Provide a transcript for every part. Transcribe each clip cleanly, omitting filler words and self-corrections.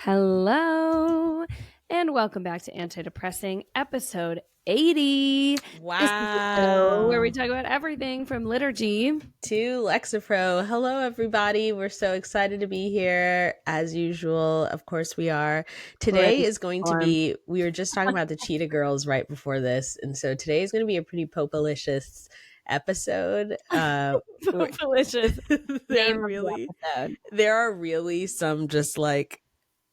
Hello, and welcome back to Anti-Depressing, episode 80. This is the show where we talk about everything from liturgy to Lexapro. Hello, everybody. We're so excited to be here. As usual, of course we are. Today is going to be, we were just talking about the Cheetah Girls right before this, and so today is going to be a pretty Pope-alicious episode. Pope-alicious. There are really some just like,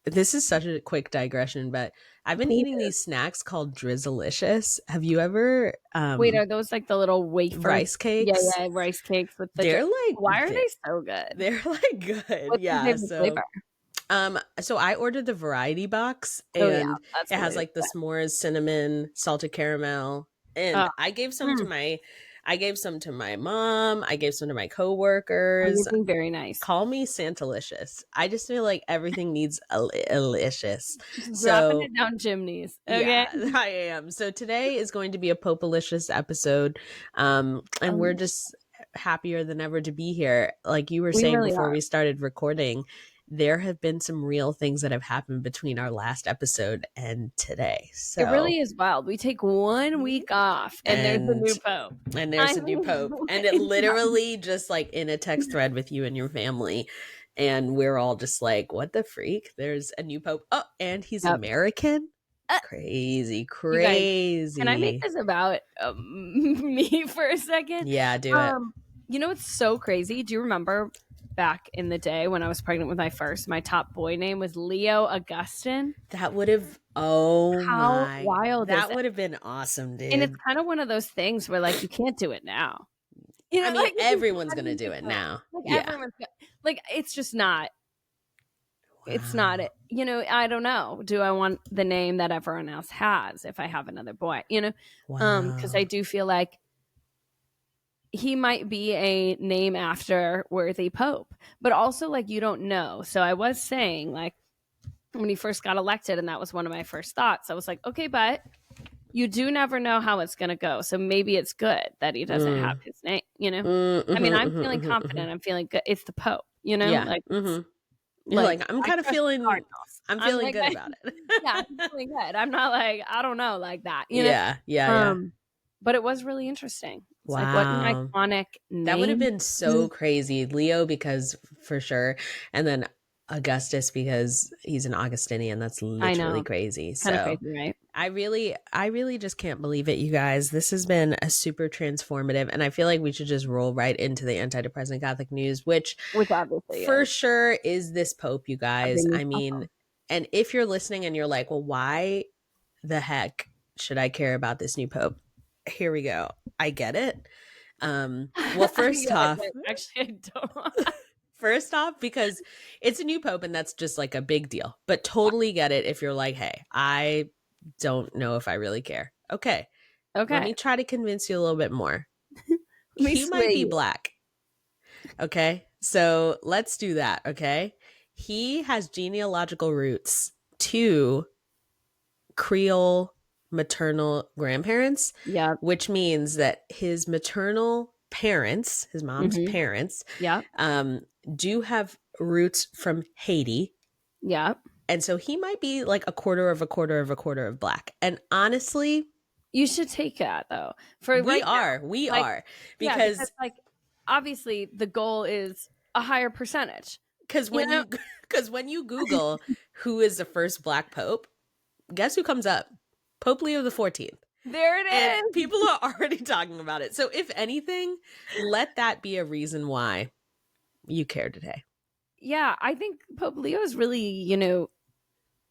this is such a quick digression, but I've been eating these snacks called Drizzleicious. Have you ever wait, are those like the little wafer rice cakes? Yeah, rice cakes with the they're like, why are they so good? They're like good. What's yeah. Flavor? So I ordered the variety box, and it has like the s'mores, cinnamon, salted caramel, and I gave some to my mom. I gave some to my coworkers. Very nice. Call me Santalicious. I just feel like everything needs alicious. Dropping it down chimneys. Okay, yeah, I am. So today is going to be a Pope-alicious episode, and we're just happier than ever to be here. Like you were saying before we started recording, there have been some real things that have happened between our last episode and today. So it really is wild. We take 1 week off and there's a new pope. And there's a new pope. And it literally just like in a text thread with you and your family. And we're all just like, what the freak? There's a new pope. Oh, and he's American. Crazy. Guys, can I make this about me for a second? Yeah, do it. You know, it's so crazy. Do you remember back in the day when I was pregnant with my top boy name was Leo Augustine? That would have, how wild that would have been awesome, dude. And it's kind of one of those things where like you can't do it now. You know, I mean, like, everyone's gonna do it now. Like it's just not. Wow. It's not it. You know, I don't know. Do I want the name that everyone else has if I have another boy? You know, because I do feel like he might be a name after worthy pope, but also like you don't know. So I was saying like when he first got elected, and that was one of my first thoughts. I was like, okay, but you do never know how it's going to go. So maybe it's good that he doesn't have his name, you know? I mean, I'm feeling confident. I'm feeling good. It's the Pope, you know? Yeah. Like, like I'm kind of feeling, I'm feeling like, good about it. Yeah, I'm feeling good. I'm not like, I don't know, like that. You know? Yeah. But it was really interesting. It's wow. Like, what an iconic name. That would have been so crazy. Leo, because for sure. And then Augustus, because he's an Augustinian. That's literally crazy. Kind of crazy, right? I really just can't believe it, you guys. This has been a super transformative, and I feel like we should just roll right into the antidepressant Catholic news, which obviously for sure is this Pope, you guys. I mean, and if you're listening and you're like, well, why the heck should I care about this new Pope? Here we go. I get it. Well, first off, actually, I don't. First off, because it's a new pope and that's just like a big deal, but totally get it if you're like, hey, I don't know if I really care. Okay. Let me try to convince you a little bit more. He might be black. Okay. So let's do that. Okay. He has genealogical roots to Creole maternal grandparents. Yeah. Which means that his maternal parents, his mom's parents, do have roots from Haiti. Yeah. And so he might be like a quarter of black. And honestly, you should take that though. We are. Because like obviously the goal is a higher percentage. Because when you Google who is the first black pope, guess who comes up? Pope Leo the 14th. There it is. And people are already talking about it. So if anything, let that be a reason why you care today. Yeah, I think Pope Leo is really, you know,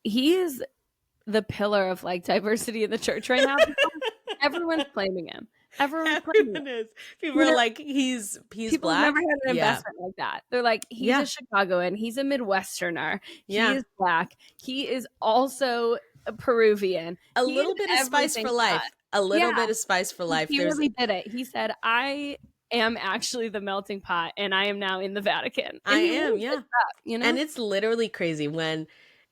he is the pillar of like diversity in the church right now. Everyone's claiming him. Everyone is. People are like, he's people black. Never had an investment like that. They're like, he's a Chicagoan. He's a Midwesterner. He is black. He is also a Peruvian. A little bit of spice for life. A little bit of spice for life. He really did it. He said, I am actually the melting pot and I am now in the Vatican. I am, yeah. You know? And it's literally crazy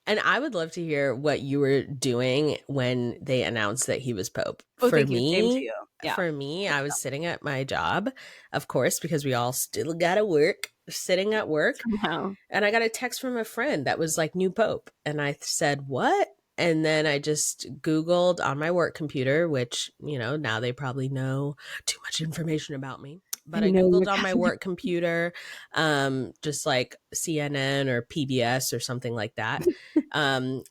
and I would love to hear what you were doing when they announced that he was Pope. For me, I was sitting at my job, of course, because we all still gotta work. sitting at work, Somehow. and I got a text from a friend that was like, new Pope. And I said, what? And then I just Googled on my work computer, which, you know, now they probably know too much information about me. But They I know you're Googled on my Catholic. work computer, just like CNN or PBS or something like that.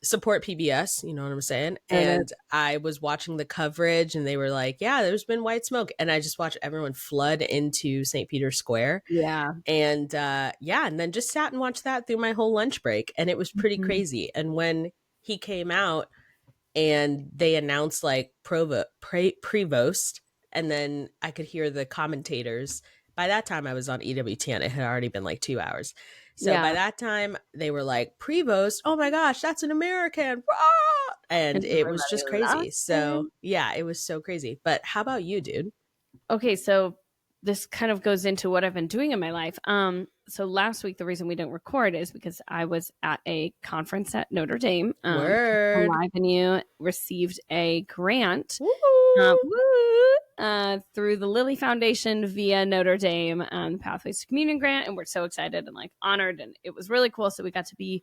Support PBS, you know what I'm saying? And I was watching the coverage and they were like, yeah, there's been white smoke. And I just watched everyone flood into St. Peter's Square. Yeah. And and then just sat and watched that through my whole lunch break. And it was pretty crazy. And when he came out and they announced like Prevost, and then I could hear the commentators. By that time, I was on EWT and it had already been like 2 hours. So by that time, they were like, Prevost, oh my gosh, that's an American. And it was just crazy. So yeah, it was so crazy. But how about you, dude? Okay, so this kind of goes into what I've been doing in my life. So last week, the reason we didn't record is because I was at a conference at Notre Dame. Word. Alive and You received a grant through the Lilly Foundation via Notre Dame, Pathways to Communion grant, and we're so excited and like honored, and it was really cool. So we got to be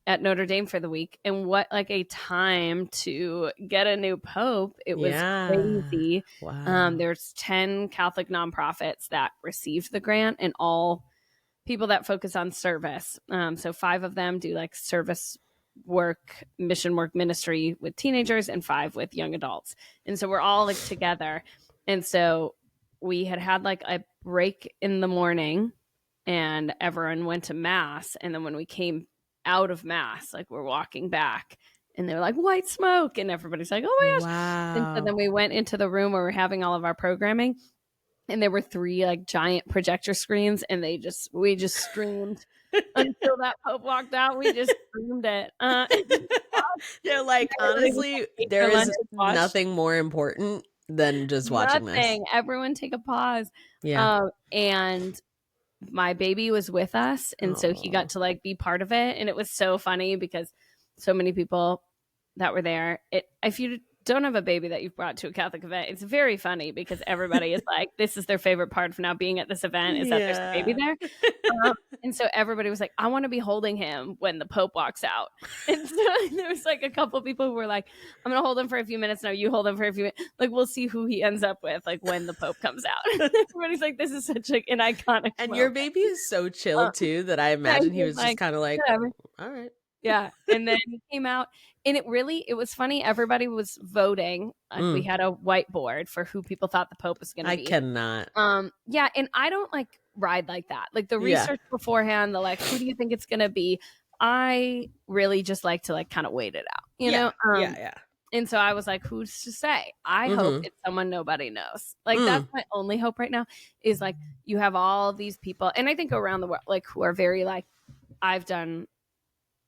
at Notre Dame for the week, and what like a time to get a new pope. It was crazy. Wow. There's 10 Catholic nonprofits that received the grant, and all people that focus on service. So 5 of them do like service work, mission work, ministry with teenagers, and 5 with young adults. And so we're all like together. And so we had like a break in the morning and everyone went to mass. And then when we came out of mass, like we're walking back and they were like, white smoke. And everybody's like, oh my gosh. Wow. And so then we went into the room where we're having all of our programming. And there were 3 like giant projector screens, and we just screamed until that Pope walked out. We just screamed it. They're like, honestly, there is nothing more important than just watching this. Everyone take a pause. Yeah. And my baby was with us, and so he got to like be part of it, and it was so funny because so many people that were there. If you don't have a baby that you've brought to a Catholic event, it's very funny because everybody is like, this is their favorite part of now being at this event is that there's a baby there. And so everybody was like, I want to be holding him when the Pope walks out. And so there was like a couple people who were like, I'm going to hold him for a few minutes. No, you hold him for a few minutes. Like, we'll see who he ends up with, like when the Pope comes out. Everybody's like, this is such an iconic And moment. Your baby is so chill too that I imagine he was just kind of like, whatever. All right. Yeah. And then he came out, and it was funny. Everybody was voting. We had a whiteboard for who people thought the Pope was going to be. I cannot. Yeah. And I don't like ride like that. Like the research beforehand, the like, who do you think it's going to be? I really just like to like kind of wait it out, you know? Yeah. And so I was like, who's to say? I hope it's someone nobody knows. Like that's my only hope right now is like you have all these people, and I think around the world, like who are very like, I've done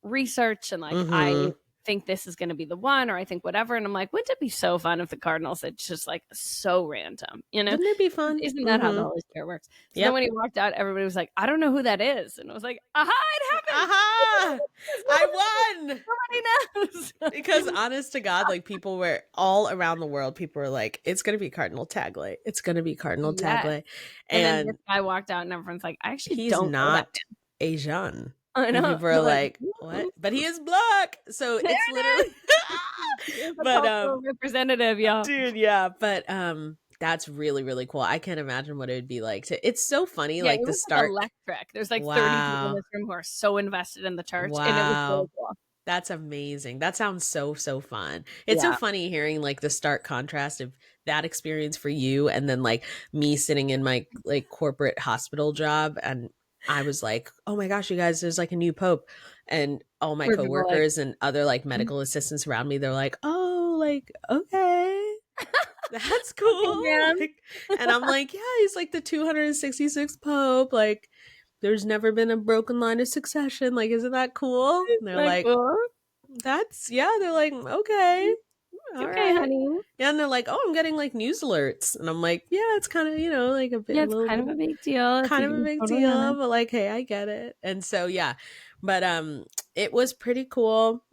research and like I think this is going to be the one, or I think whatever, and I'm like, wouldn't it be so fun if the Cardinal said just like so random, you know? Wouldn't it be fun? Isn't that how the Holy Spirit works? So then when he walked out, everybody was like, I don't know who that is, and I was like, aha, it happened. Aha, I won. Nobody knows. Because honest to God, like people were all around the world, people were like, it's gonna be Cardinal Tagle, it's gonna be Cardinal Tagle. And then this guy walked out and everyone's like, I actually he's don't know not Asian. I know. And people are like, what? But he is black. So it's literally but representative, y'all. Dude, yeah. But that's really, really cool. I can't imagine what it would be like it's so funny, like the start. Electric. There's like 30 people in this room who are so invested in the church. Wow. And it was really cool. That's amazing. That sounds so fun. It's so funny hearing like the stark contrast of that experience for you and then like me sitting in my like corporate hospital job, and I was like, oh my gosh, you guys, there's like a new Pope, and all my coworkers and other like medical assistants around me, they're like, oh, like, okay, that's cool. Like, and I'm like, yeah, he's like the 266th Pope. Like, there's never been a broken line of succession. Like, isn't that cool? And they're like, cool? That's, they're like, okay. Okay, honey. Yeah, and they're like, oh, I'm getting like news alerts. And I'm like, yeah, it's kind of, you know, like a bit. Yeah, it's kind of a big deal. Kind of a big deal, but like, hey, I get it. And so, yeah. But it was pretty cool.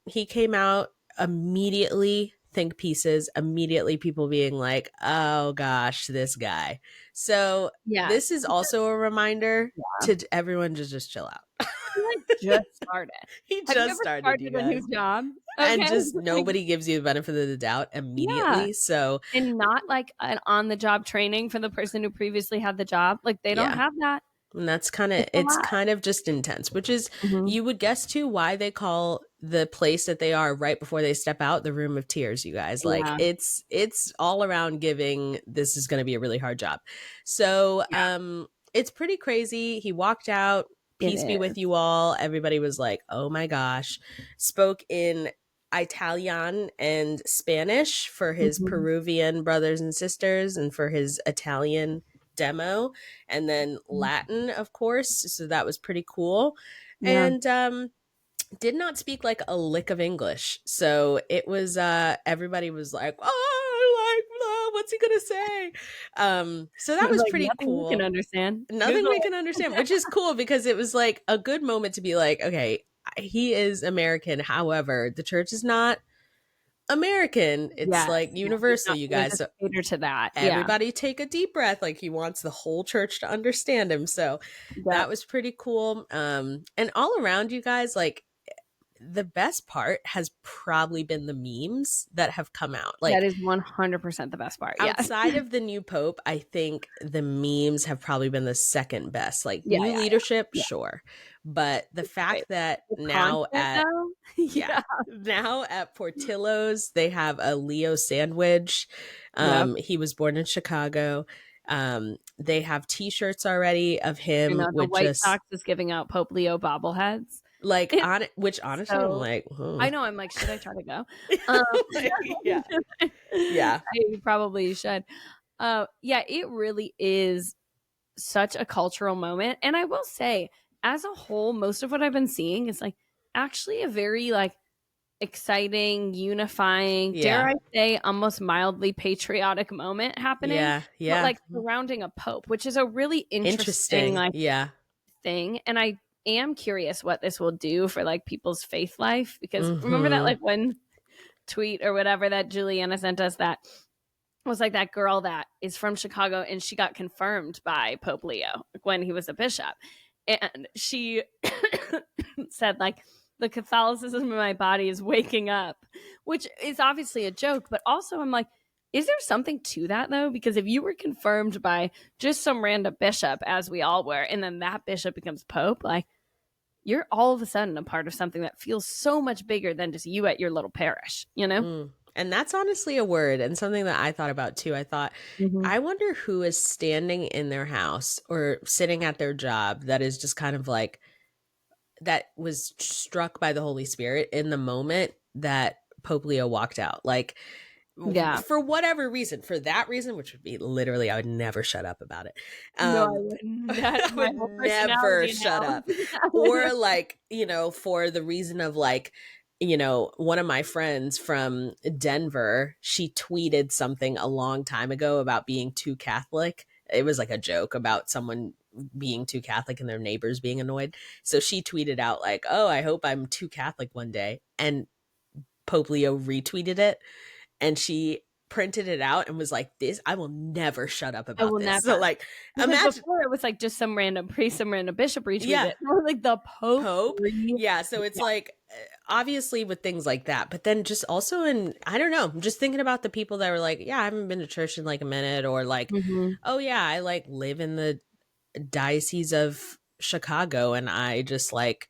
He came out immediately think pieces, immediately people being like, oh gosh, this guy. So this is also a reminder to everyone to just chill out. He like just started. He Have you just ever started, you started a new guys. job? And Okay. just Like, nobody gives you the benefit of the doubt yeah. immediately. So And not like an on the job training for the person who previously had the job. Like they don't yeah. have that. And that's It's a it's lot. kind of just intense, which is, Mhm. you would guess too, why they call the place that they are right before they step out the room of tears, you guys. Like Yeah. it's all around giving, this is going to be a really hard job. So Yeah. it's pretty crazy. He walked out, It peace be with is. you all. Everybody was like, oh my gosh. Spoke in Italian and Spanish for his Mhm. Peruvian brothers and sisters, and for his Italian demo, and then Latin, of course. So that was pretty cool. Yeah. And did not speak like a lick of English. So it was everybody was like, oh, like, what's he gonna say? So that was Like pretty nothing you can cool. understand. Nothing Google we can understand, which is cool because it was like a good moment to be like, okay, he is American. However, the church is not American. It's Yes. like Yeah. He's universal, not you gonna guys. just So cater to that. Yeah. everybody take a deep breath. Like he wants the whole church to understand him. So that Yep. was pretty cool. And all around, you guys, like the best part has probably been the memes that have come out. That Like is 100% the best part. Yes. outside of the new pope, I think the memes have probably been the second best. Like Yeah, new yeah, leadership, yeah. sure. But the It's fact great. that The now content at though? yeah. Yeah. Now at Portillo's, they have a Leo sandwich. Yep. He was born in Chicago. They have T-shirts already of I him know the with White just Sox is giving out Pope Leo bobbleheads. like It's on it, which honestly I'm so like, I know, I'm like, "Should I try to go?" like, yeah, yeah, I probably should. Yeah, it really is such a cultural moment, and I will say, as a whole, most of what I've been seeing is, like, actually a very, like, exciting, unifying, dare yeah, I say, almost mildly patriotic moment happening, yeah, but, yeah. like, surrounding a pope, which is a really interesting, Interesting. like, Yeah. thing, and I am curious what this will do for, like, people's faith life, because remember that, Mm-hmm. like, one tweet or whatever that Juliana sent us that was, like, that girl that is from Chicago, and she got confirmed by Pope Leo when he was a bishop, and she said, like, "The Catholicism in my body is waking up," which is obviously a joke, but also I'm like, is there something to that though? Because if you were confirmed by just some random bishop, as we all were, and then that bishop becomes pope, like you're all of a sudden a part of something that feels so much bigger than just you at your little parish, you know? Mm. And that's honestly a word and something that I thought about too. I thought, Mm-hmm. I wonder who is standing in their house or sitting at their job that is just kind of like, that was struck by the Holy Spirit in the moment that Pope Leo walked out. Like, Yeah. for whatever reason, for that reason, which would be literally, I would never shut up about it. No, I Um, wouldn't. That's I my would whole never personality shut now. up. Or like, for the reason of like, one of my friends from Denver, she tweeted something a long time ago about being too Catholic. It was like a joke about someone being too Catholic and their neighbors being annoyed. So she tweeted out like, "Oh, I hope I'm too Catholic one day." And Pope Leo retweeted it, and she printed it out and was like, "This, I will never shut up I about will this." So never. like, Because imagine, before it was like just some random priest, some random bishop retweeted yeah, it. Or like the Pope. Pope. Yeah, so it's Yeah. like, obviously with things like that, but then just also I don't know, I'm just thinking about the people that were like, yeah, I haven't been to church in like a minute, or like, Mm-hmm. oh yeah, I like live in the Diocese of Chicago, and I just like,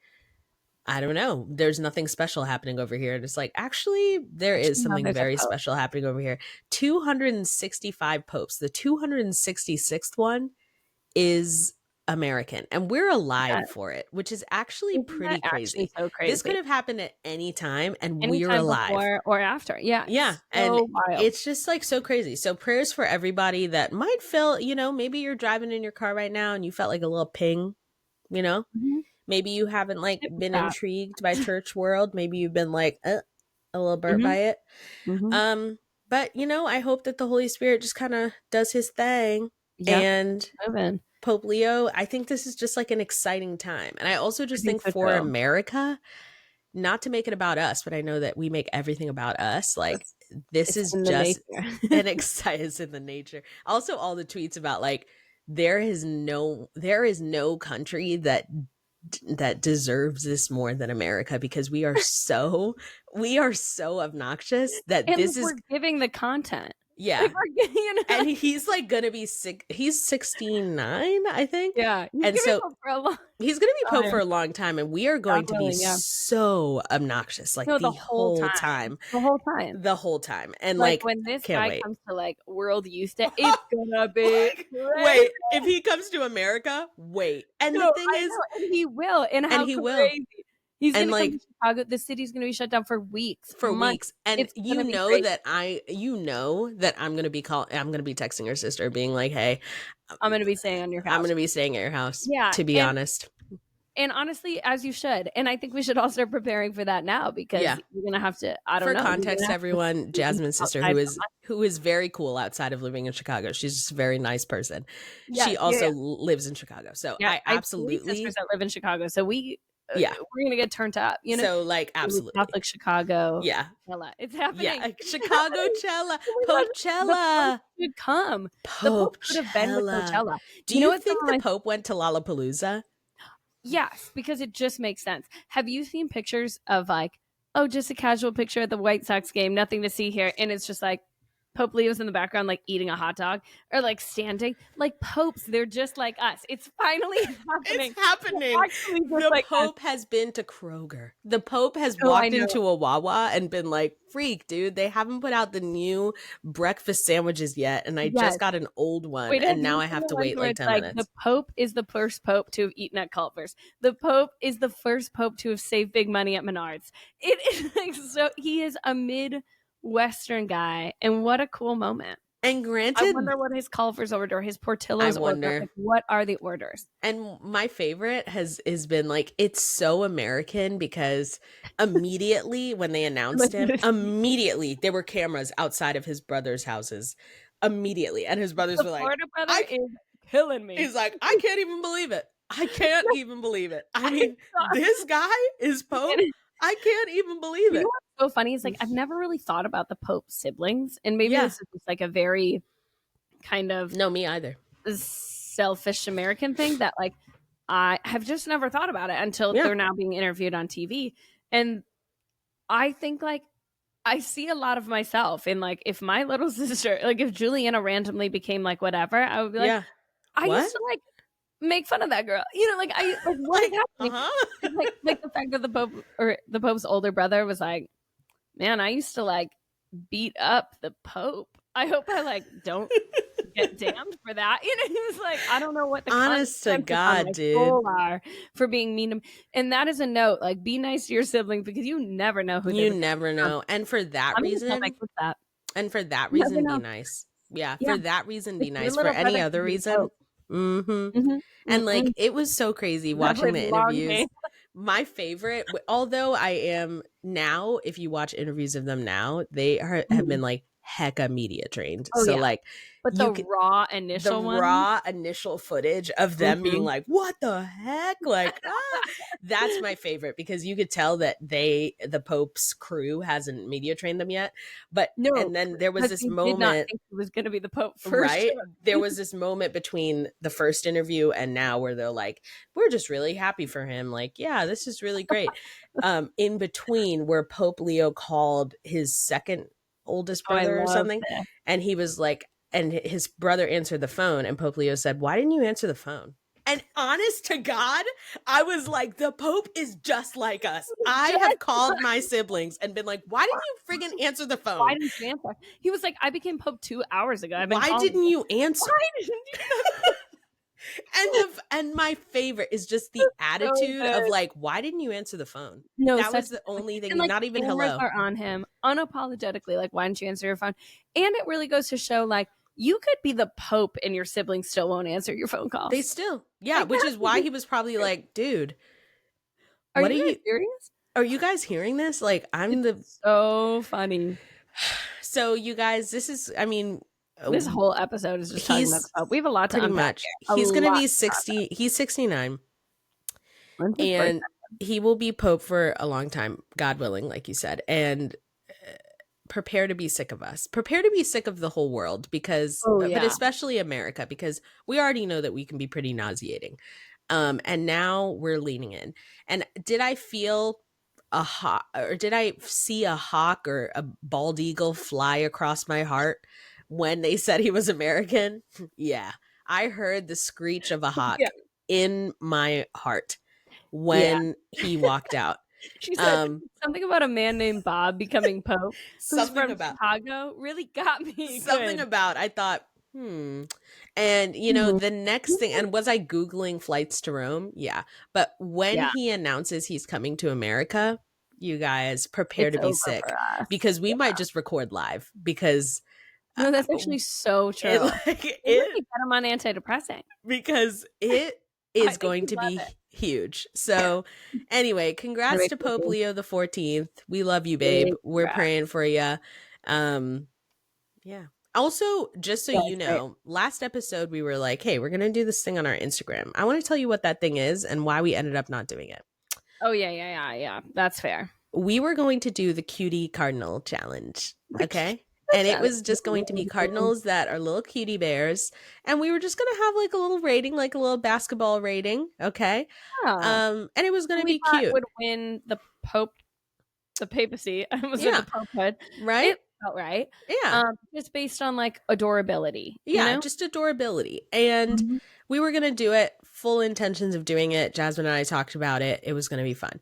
I don't know, there's nothing special happening over here. And it's like, actually, there is No, something there's a very Pope. special happening over here. 265 popes. The 266th one is American, and we're alive That, for it, which is actually isn't that pretty actually crazy. so This could crazy? have happened at any time, and we're Anytime alive. before or after. Yeah, Yeah. it's And so wild. it's just like so crazy. So prayers for everybody that might feel, maybe you're driving in your car right now and you felt like a little ping, you know? Mm-hmm. Maybe you haven't like Sit with been that. intrigued by church world. Maybe you've been like a little burnt Mm-hmm. by it. Mm-hmm. Um, but I hope that the Holy Spirit just kind of does his thing. Yep. And Moving. Pope Leo, I think this is just like an exciting time. And I also I just think think so for too. America, not to make it about us, but I know that we make everything about us. Like, this is in just an excitement in the nature. Also, all the tweets about like, there is no country that deserves this more than America, because we are so obnoxious that and this is we're giving the content. yeah. Like, And he's like gonna be sick. He's 69, I think. Yeah, And so he's gonna be Pope for a time. long time, and we are going to be so obnoxious, like No, the whole time. The whole time. The whole time. And Like when this guy wait. comes to like World Youth Day, it's gonna be wait, if he comes to America, wait. And the thing is, and he will, and how crazy. Will. He's gonna come to Chicago. The city's gonna be shut down for weeks. And it's you know crazy. that I'm gonna be texting her sister being like, hey, I'm gonna be staying on your house. I'm gonna be staying at your house. Yeah. To be honest. And honestly, as you should. And I think we should all start preparing for that now, because you're gonna have to, I don't know. For context, everyone, Jasmine's sister, who is very cool outside of living in Chicago. She's just a very nice person. She also lives in Chicago. So I absolutely have sisters that live in Chicago. So we're gonna get turned up, you know. So like absolutely Catholic Chicago. Yeah. It's happening. Yeah. Chicago Cella. Pope-cella. Should come. The Pope could have been with Coachella. Do you think the Pope went to Lollapalooza? Yes, because it just makes sense. Have you seen pictures of like, just a casual picture at the White Sox game, nothing to see here, and it's just like Pope Leo's in the background, like eating a hot dog or like standing, like popes. They're just like us. It's finally happening. It's happening. The Pope has been to Kroger. The Pope has walked into a Wawa and been like, freak, dude, they haven't put out the new breakfast sandwiches yet. And I just got an old one. And now I have to wait like 10 minutes. The Pope is the first Pope to have eaten at Culver's. The Pope is the first Pope to have saved big money at Menards. It is like, so he is a Midwestern guy, and what a cool moment. And granted, I wonder what his Culver's order, his Portillo's order. Like, what are the orders? And my favorite has been like, it's so American, because immediately when they announced him, immediately there were cameras outside of his brother's houses. Immediately. And his brothers were like, Florida brother is killing me. He's like, I can't even believe it. I can't even believe it. I mean, this guy is Pope. I can't even believe it. You know what's so funny is like, I've never really thought about the Pope's siblings, and maybe this is just like a very kind of me either selfish American thing that like I have just never thought about it until they're now being interviewed on TV. And I think like I see a lot of myself in like, if my little sister, like if Juliana randomly became like whatever, I would be like, I used to like make fun of that girl, you know, like I like what is happening? Like the fact that the Pope or the Pope's older brother was like, man, I used to like beat up the Pope. I hope I like don't get damned for that. You know, he was like, I don't know what the honest to God, dude, are for being mean to me. And that is a note. Like, be nice to your siblings, because you never know who you never know. And for that reason, be nice. Yeah, for that reason, be nice. For any other reason. And like, it was so crazy watching the interviews. My favorite, although I am now, if you watch interviews of them now, they have been like hecka media trained. But the raw initial footage of them being like, what the heck? Like, that's my favorite, because you could tell that the Pope's crew hasn't media trained them yet. But and then there was this moment, did not think it was going to be the Pope first, right? There was this moment between the first interview and now where they're like, we're just really happy for him. Like, yeah, this is really great. In between, where Pope Leo called his second oldest brother or something, and he was like, and his brother answered the phone, and Pope Leo said, why didn't you answer the phone? And honest to God, I was like, the Pope is just like us. I have called my siblings and been like, why didn't you friggin' answer the phone? Why didn't you answer? He was like, I became Pope 2 hours ago. Why didn't you answer? Why didn't you? And my favorite is just the attitude of like, why didn't you answer the phone? No, that was the only thing. Like, not even hello. Are on him unapologetically. Like, why didn't you answer your phone? And it really goes to show, like, you could be the Pope and your siblings still won't answer your phone calls. They still, like, which is why he was probably like, dude, are you serious? Are you guys hearing this? Like, so funny. So you guys, this is, I mean, this whole episode is just talking about the Pope. We have a lot to unpack. He's going to be 60. He's 69. And he will be Pope for a long time, God willing, like you said. And prepare to be sick of us. Prepare to be sick of the whole world because, but especially America, because we already know that we can be pretty nauseating. And now we're leaning in. And did I feel a hawk, or did I see a hawk or a bald eagle fly across my heart when they said he was American? Yeah. I heard the screech of a hawk in my heart when he walked out. She said something about a man named Bob becoming Pope who's from about Chicago really got me. Something good. about, I thought, And, the next thing, and was I Googling flights to Rome? Yeah. But when he announces he's coming to America, you guys prepare to be sick because we might just record live because. No, that's actually so true. It get him on antidepressing. Because it is going to be huge. So anyway, congrats to Pope Leo the 14th. We love you, babe. We're praying for you. Yeah. Also, just so you know, last episode we were like, hey, we're going to do this thing on our Instagram. I want to tell you what that thing is and why we ended up not doing it. Oh, yeah. That's fair. We were going to do the Cutie Cardinal challenge. Okay. And it was just going to be cardinals that are little cutie bears. And we were just going to have like a little rating, like a little basketball rating. Okay. And it was going to be cute. Would win the Pope, the Papacy. I was in the Popehood. Right. It felt right. Yeah. Just based on like adorability. Yeah. Just adorability. And we were going to do it, full intentions of doing it. Jasmine and I talked about it. It was going to be fun.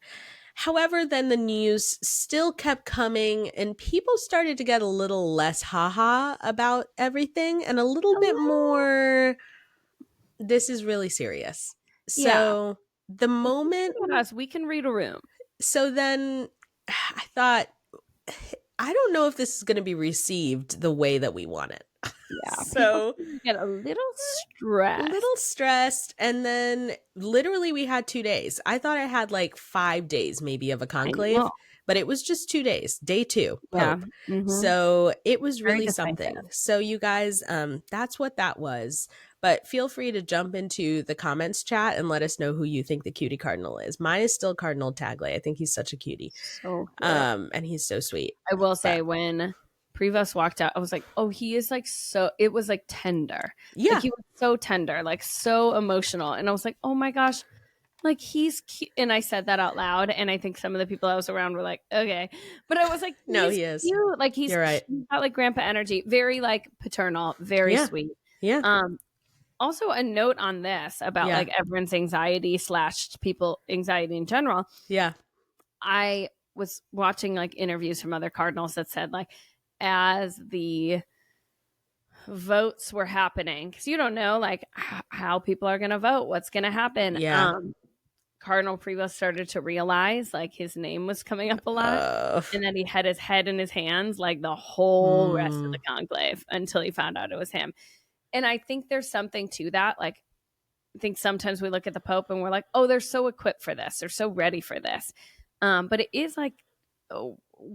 However, then the news still kept coming and people started to get a little less haha about everything and a little bit more, this is really serious. So the moment we can read a room. So then I thought, I don't know if this is going to be received the way that we want it. Yeah. So get a little stressed. And then literally we had 2 days. I thought I had like 5 days maybe of a conclave, but it was just 2 days. Day 2. Pope. Yeah. So it was really something. So you guys, that's what that was. But feel free to jump into the comments chat and let us know who you think the cutie cardinal is. Mine is still Cardinal Tagle. I think he's such a cutie. So and he's so sweet. I will say when Prevost walked out, I was like, oh, he is like so, it was like tender. Yeah. Like, he was so tender, like so emotional. And I was like, oh my gosh, like he's cute. And I said that out loud. And I think some of the people I was around were like, okay. But I was like, no, he is cute. Like he's right. got like grandpa energy, very like paternal, very sweet. Yeah. Also a note on this about like everyone's anxiety / people anxiety in general. Yeah. I was watching like interviews from other cardinals that said like, as the votes were happening, because you don't know like how people are going to vote, what's going to happen. Cardinal Prevost started to realize like his name was coming up a lot and then he had his head in his hands like the whole rest of the conclave until he found out it was him. And I think there's something to that. Like, I think sometimes we look at the Pope and we're like, oh, they're so equipped for this. They're so ready for this. But it is like,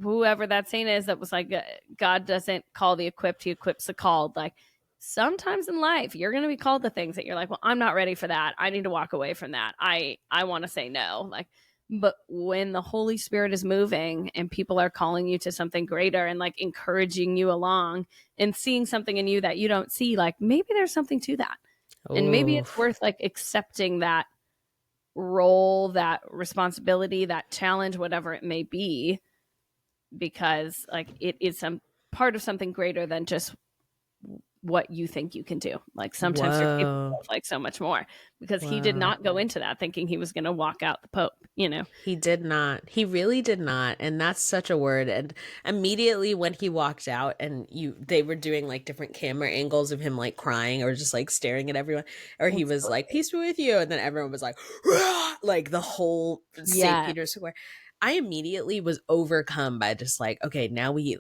whoever that saint is that was like, God doesn't call the equipped, he equips the called. Like sometimes in life, you're going to be called to things that you're like, well, I'm not ready for that. I need to walk away from that. I want to say no. Like, but when the Holy Spirit is moving and people are calling you to something greater and like encouraging you along and seeing something in you that you don't see, like maybe there's something to that. And maybe it's worth like accepting that role, that responsibility, that challenge, whatever it may be, because like it is some part of something greater than just what you think you can do. Like sometimes you're capable of like so much more, because he did not go into that thinking he was going to walk out the Pope, He did not. He really did not. And that's such a word. And immediately when he walked out and they were doing like different camera angles of him like crying or just like staring at everyone, or he was like, peace be with you. And then everyone was like, rah! Like the whole St. Peter's Square. I immediately was overcome by just like, okay, now we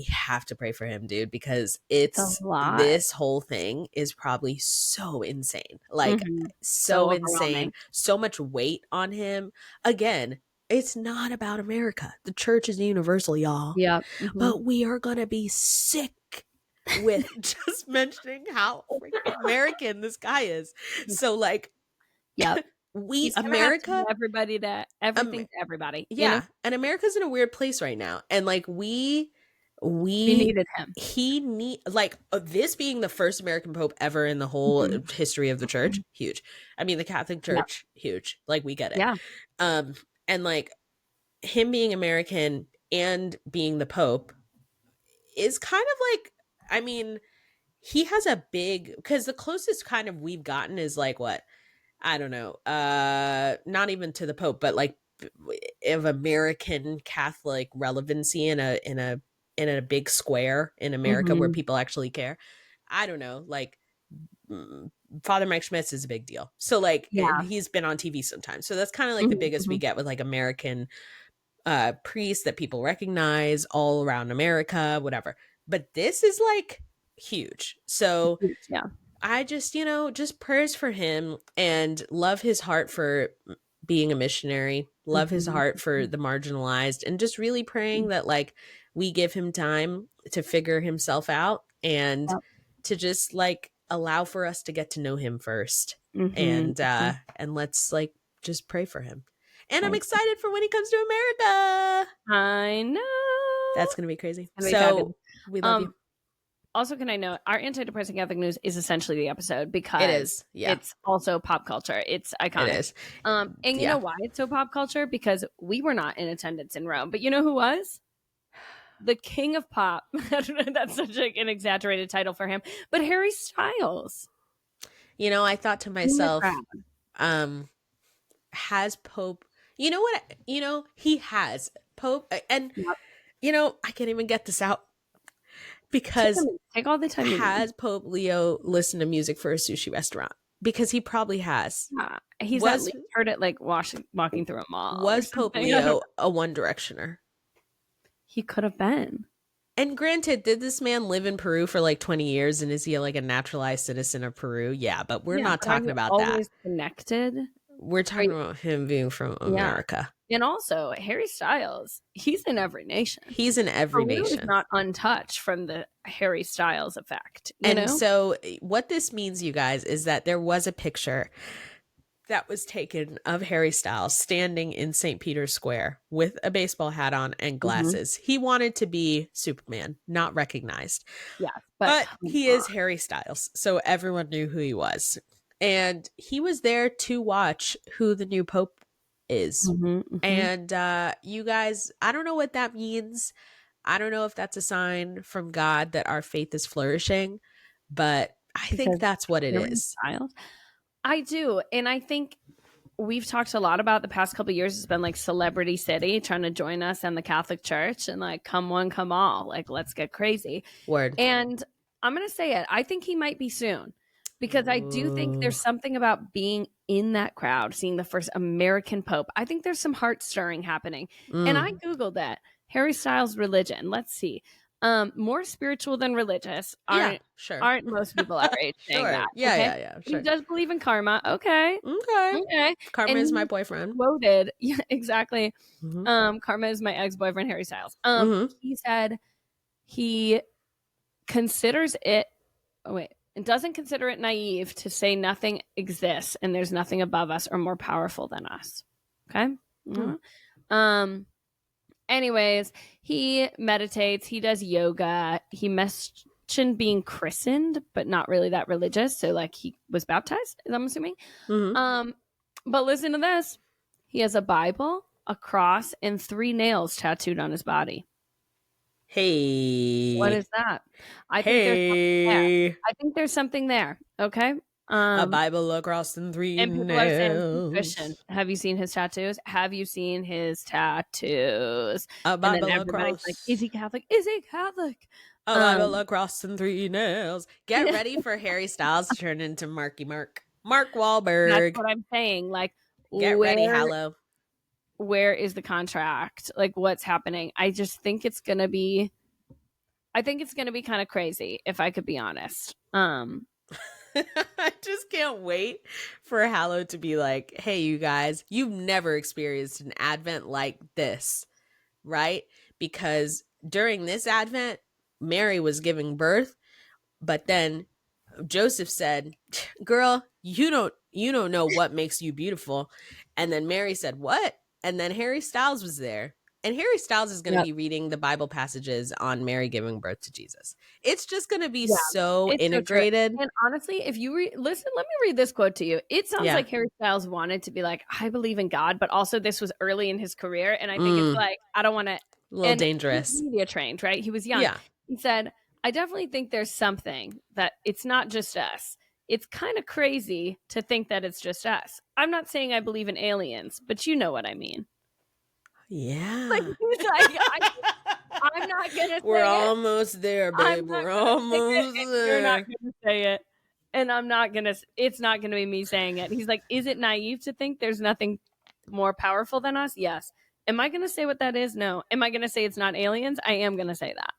have to pray for him, dude, because this whole thing is probably so insane. Like so insane, so much weight on him. Again, it's not about America. The church is universal, y'all. Yeah. But we are going to be sick with just mentioning how freaking American this guy is. So like, we He's gonna have to America, do everything to everybody, you know? yeah, and America's in a weird place right now, and like We we needed him. he need like this being the first American Pope ever in the whole history of the church, huge. I mean, the Catholic Yeah. Church, huge. Like we get it. Yeah. And like him being American and being the Pope is kind of like, I mean, he has a big, because the closest kind of we've gotten is like what, I don't know, not even to the Pope, but like of American Catholic relevancy in a big square in America where people actually care. I don't know, like Father Mike Schmitz is a big deal. So like, Yeah. and he's been on TV sometimes. So that's kind of like the biggest we get with like American priests that people recognize all around America, whatever. But this is like huge. So Yeah. I just, just prayers for him and love his heart for being a missionary, love his heart for the marginalized, and just really praying that like we give him time to figure himself out and to just like allow for us to get to know him first. And let's like just pray for him. And I'm excited for when he comes to America. I know. That's going to be crazy. So we love you. Also, can I note our anti-depressing Catholic news is essentially the episode because it is. Yeah. It's also pop culture. It's iconic. It is. And you know why it's so pop culture? Because we were not in attendance in Rome, but you know who was? The king of pop. That's such an exaggerated title for him, but Harry Styles. You know, I thought to myself, has Pope, you know what, he has Pope, and I can't even get this out because take all the time. Has Pope Leo listened to music for a sushi restaurant? Because he probably has. Yeah, he's at least heard it like walking through a mall. Was Pope Leo a One Directioner? He could have been. And granted, did this man live in Peru for like 20 years and is he like a naturalized citizen of Peru? Yeah, but we're not talking about that. Always connected. We're talking about him being from America. And also, Harry Styles, he's in every nation. He's in every nation. He's not untouched from the Harry Styles effect. So what this means, you guys, is that there was a picture that was taken of Harry Styles standing in St. Peter's Square with a baseball hat on and glasses. He wanted to be Superman, not recognized. Yeah. But he is Harry Styles, so everyone knew who he was. And he was there to watch who the new Pope is. And you guys, I don't know what that means. I don't know if that's a sign from God that our faith is flourishing, but I think that's what it is. I do. And I think we've talked a lot about the past couple of years. It's been like Celebrity City trying to join us in the Catholic Church and like, come one, come all. Like, let's get crazy. Word. And I'm going to say it. I think he might be soon. Because I do think there's something about being in that crowd, seeing the first American Pope. I think there's some heart stirring happening. And I Googled that. Harry Styles' religion. Let's see. More spiritual than religious. Aren't most people our age saying that? Yeah. Sure. He does believe in karma. Okay. Karma is my boyfriend. Quoted. Yeah, exactly. Karma is my ex-boyfriend, Harry Styles. He said he considers it. Oh, wait. And doesn't consider it naive to say nothing exists and there's nothing above us or more powerful than us. Okay. Anyways, he meditates, he does yoga, he mentioned being christened, but not really that religious. So like he was baptized, I'm assuming. But listen to this. He has a Bible, a cross, and 3 nails tattooed on his body. Hey. What is that? I think there's something there. Okay. A Bible, a cross, and 3 nails. Christian. Have you seen his tattoos? Have you seen his tattoos? A Bible, a cross. Like, is he Catholic? Is he Catholic? A Bible, a cross, and 3 nails. Get ready for Harry Styles to turn into Mark Wahlberg. That's what I'm saying. Like, get ready, Hallow. Where is the contract? Like, what's happening? I just think it's gonna be kind of crazy, if I could be honest. I just can't wait for Hallow to be like, hey, you guys, you've never experienced an Advent like this, right? Because during this Advent, Mary was giving birth, but then Joseph said, girl, you You don't know what makes you beautiful. And then Mary said, what? And then Harry Styles was there. And Harry Styles is going to be reading the Bible passages on Mary giving birth to Jesus. It's just going to be so integrated. So and honestly, if you listen, let me read this quote to you. It sounds like Harry Styles wanted to be like, I believe in God, but also this was early in his career. And I think it's like, I don't want to. A little dangerous. He's media trained, right? He was young. Yeah. He said, I definitely think there's something that it's not just us. It's kind of crazy to think that it's just us. I'm not saying I believe in aliens, but you know what I mean. Yeah. Like, he's like, I'm not going to say We're almost there, babe. We're almost there. You're not going to say it. And I'm not going to, it's not going to be me saying it. He's like, is it naive to think there's nothing more powerful than us? Yes. Am I going to say what that is? No. Am I going to say it's not aliens? I am going to say that.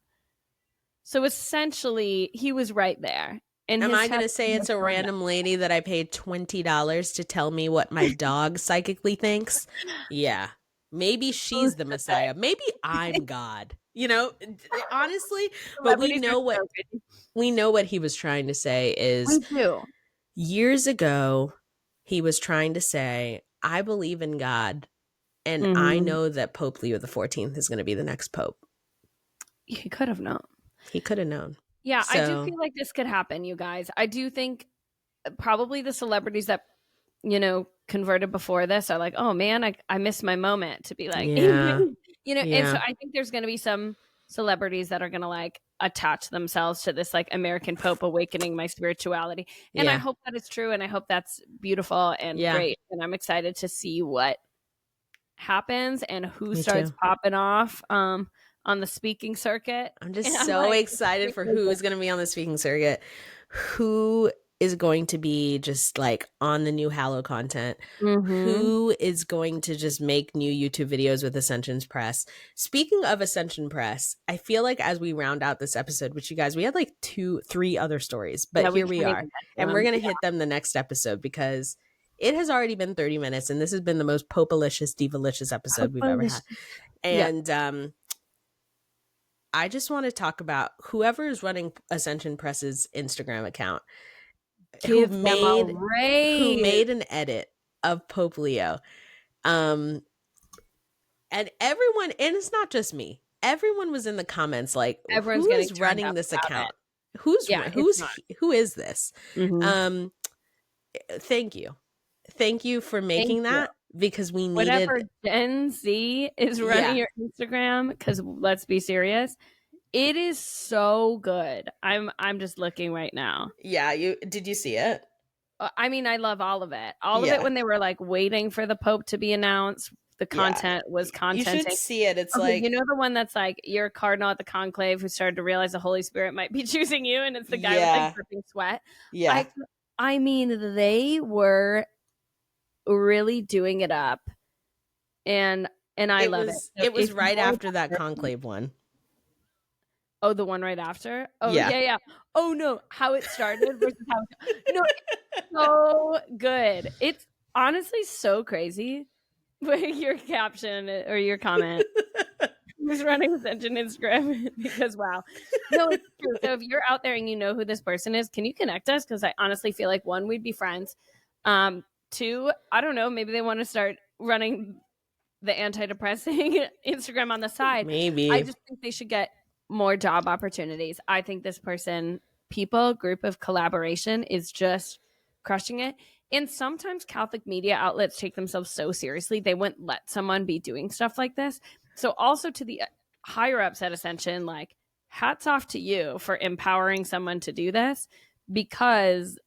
So essentially, he was right there. And am I going to say it's a random lady that I paid $20 to tell me what my dog psychically thinks? Yeah. Maybe she's the Messiah. Maybe I'm God. You know, honestly, but we know what he was trying to say is years ago, he was trying to say, I believe in God, and I know that Pope Leo XIV is going to be the next Pope. He could have known. He could have known. Yeah, so, I do feel like this could happen, you guys. I do think probably the celebrities that, you know, converted before this are like, oh man, I missed my moment to be like, you know, and so I think there's going to be some celebrities that are going to like attach themselves to this like American Pope awakening my spirituality. And I hope that it's true. And I hope that's beautiful and great. And I'm excited to see what happens and who starts popping off on the speaking circuit. I'm just so excited for who is going to be on the speaking circuit. Who is going to be just like on the new Hallow content? Who is going to just make new YouTube videos with Ascension's Press? Speaking of Ascension Press, I feel like as we round out this episode, which you guys, we had like 2-3 other stories, but here we are. And we're going to hit them the next episode because it has already been 30 minutes and this has been the most Pope-alicious, diva-licious episode we've ever had. And I just want to talk about whoever is running Ascension Press's Instagram account. Who made an edit of Pope Leo. And everyone, and it's not just me, everyone was in the comments like, everyone's who is running this account? Who is this? Thank you for making that because we needed whatever Gen Z is running your Instagram, because let's be serious, it is so good. I'm just looking right now. Yeah, did you see it? I mean, I love all of it. All of it when they were like waiting for the Pope to be announced. The content was content. You should see it. It's like, you know, the one that's like, you're a cardinal at the conclave who started to realize the Holy Spirit might be choosing you, and it's the guy with like dripping sweat. Yeah. I mean, they were really doing it up, and I love it. So it was right after that conclave one. Oh, the one right after? Oh, yeah. Oh, no. How it started versus how no, it's so good. It's honestly so crazy. Your caption or your comment was running Ascension Instagram because, wow. No, it's true. So if you're out there and you know who this person is, can you connect us? Because I honestly feel like, 1, we'd be friends. 2, I don't know, maybe they want to start running the anti-depressing Instagram on the side. Maybe. I just think they should get more job opportunities. I think this group of collaboration is just crushing it. And sometimes Catholic media outlets take themselves so seriously, they wouldn't let someone be doing stuff like this. So also to the higher ups at Ascension, like, hats off to you for empowering someone to do this, because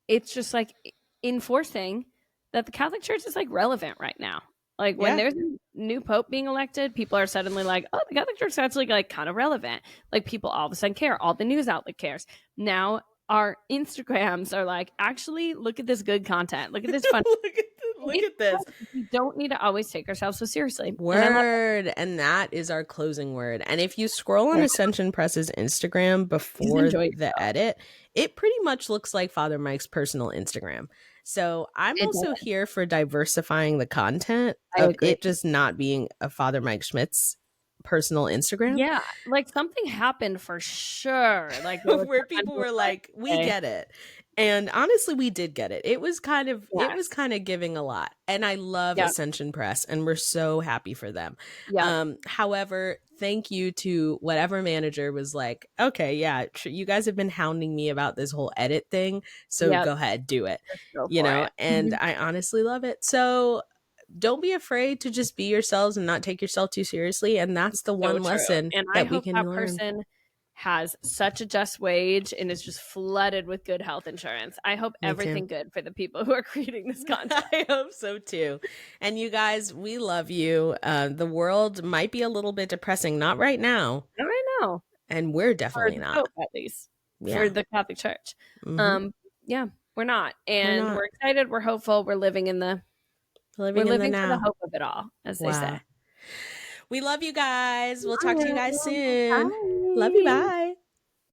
it's just like enforcing that the Catholic Church is like relevant right now. Like when there's a new Pope being elected, people are suddenly like, oh, the Catholic Church is actually like kind of relevant. Like people all of a sudden care. All the news outlet cares. Now our Instagrams are like, actually, look at this good content. Look at this fun. Look at this. We don't need to always take ourselves so seriously. Word. And that is our closing word. And if you scroll on Ascension Press's Instagram before the edit, it pretty much looks like Father Mike's personal Instagram. So I'm also here for diversifying the content of it just not being a Father Mike Schmitz personal Instagram. Yeah, like something happened for sure. Like there was Where someone people who was were like, like, we "Okay, get it. And honestly, we did get it. It was kind yes, of giving a lot. And I love yep, Ascension Press, and we're so happy for them. yep, However, thank you to whatever manager was like, okay, yeah, you guys have been hounding me about this whole edit thing, so yep, go ahead, do it. just go You for know, it." and I honestly love it. So don't be afraid to just be yourselves and not take yourself too seriously. And that's the So one true, lesson and I that we hope can that learn. person has such a just wage and is just flooded with good health insurance. I hope Me too. everything good for the people who are creating this content. I hope so too. And you guys, we love you. The world might be a little bit depressing, not right now, I don't know, and we're for definitely the not. Pope at least, for Yeah. the Catholic Church. Hmm. Yeah, we're not, We're and not we're excited. We're hopeful. We're living in the living for the now. hope of it all, as they say. Wow. We love you guys. We'll talk to you guys Bye. soon. Love you. Bye. Bye.